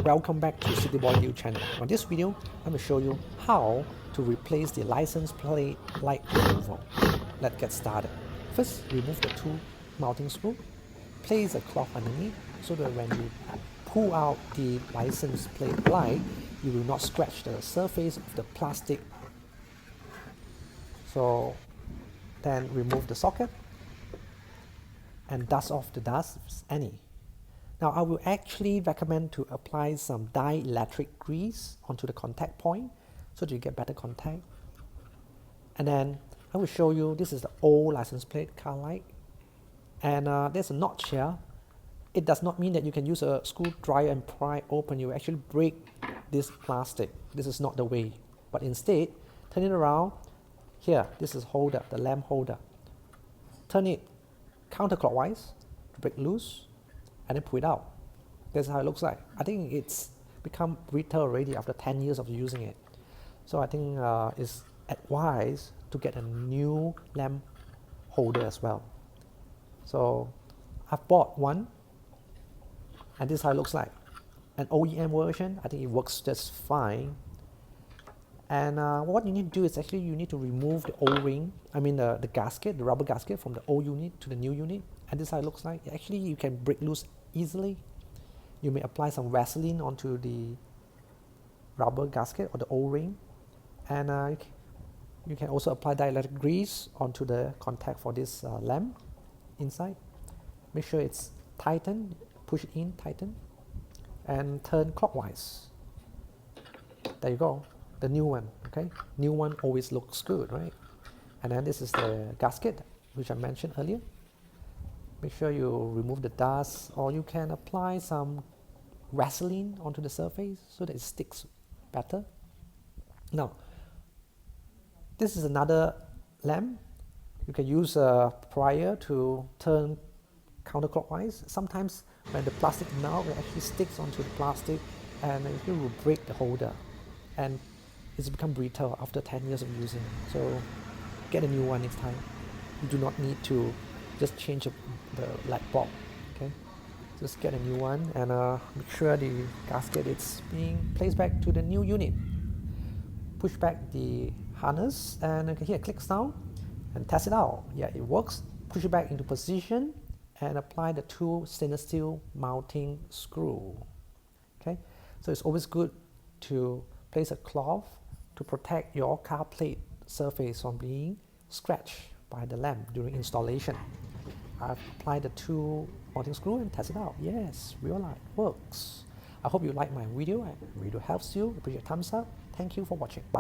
Welcome back to City Boy Liu channel. On this video, I'm going to show you how to replace the license plate light removal. Let's get started. First, remove the two mounting screws. Place a cloth underneath so that when you pull out the license plate light, you will not scratch the surface of the plastic. So then remove the socket and dust off the dust, if any. Now I will actually recommend to apply some dielectric grease onto the contact point so that you get better contact. And then I will show you, this is the old license plate car light, and there's a notch here. It does not mean that you can use a screwdriver and pry open. You will actually break this plastic. This is not the way, but instead turn it around. Here, this is holder, the lamp holder. Turn it counterclockwise to break loose and then pull it out. That's how it looks like. I think it's become brittle already after 10 years of using it. So I think it's advised to get a new lamp holder as well. So I've bought one, and this is how it looks like. An OEM version, I think it works just fine. And what you need to do is actually you need to remove the O-ring, the gasket, the rubber gasket from the old unit to the new unit. And this is how it looks like. Actually, you can break loose easily. You may apply some Vaseline onto the rubber gasket or the O-ring. And you can also apply dielectric grease onto the contact for this lamp inside. Make sure it's tightened, push it in, tighten, and turn clockwise. There you go. The new one, okay? New one always looks good, right? And then this is the gasket, which I mentioned earlier. Make sure you remove the dust, or you can apply some Vaseline onto the surface so that it sticks better. Now, this is another lamp. You can use a plier to turn counterclockwise. Sometimes when the plastic melt, it actually sticks onto the plastic and it will break the holder. And it's become brittle after 10 years of using it. So get a new one next time. You do not need to just change the light bulb, okay? Just get a new one and make sure the gasket is being placed back to the new unit. Push back the harness and here, clicks down and test it out. Yeah, it works. Push it back into position and apply the two stainless steel mounting screw. Okay, so it's always good to place a cloth to protect your car plate surface from being scratched by the lamp during installation. I've applied the two mounting screw and test it out. Yes, real life works. I hope you like my video and video helps you. Appreciate thumbs up. Thank you for watching. Bye.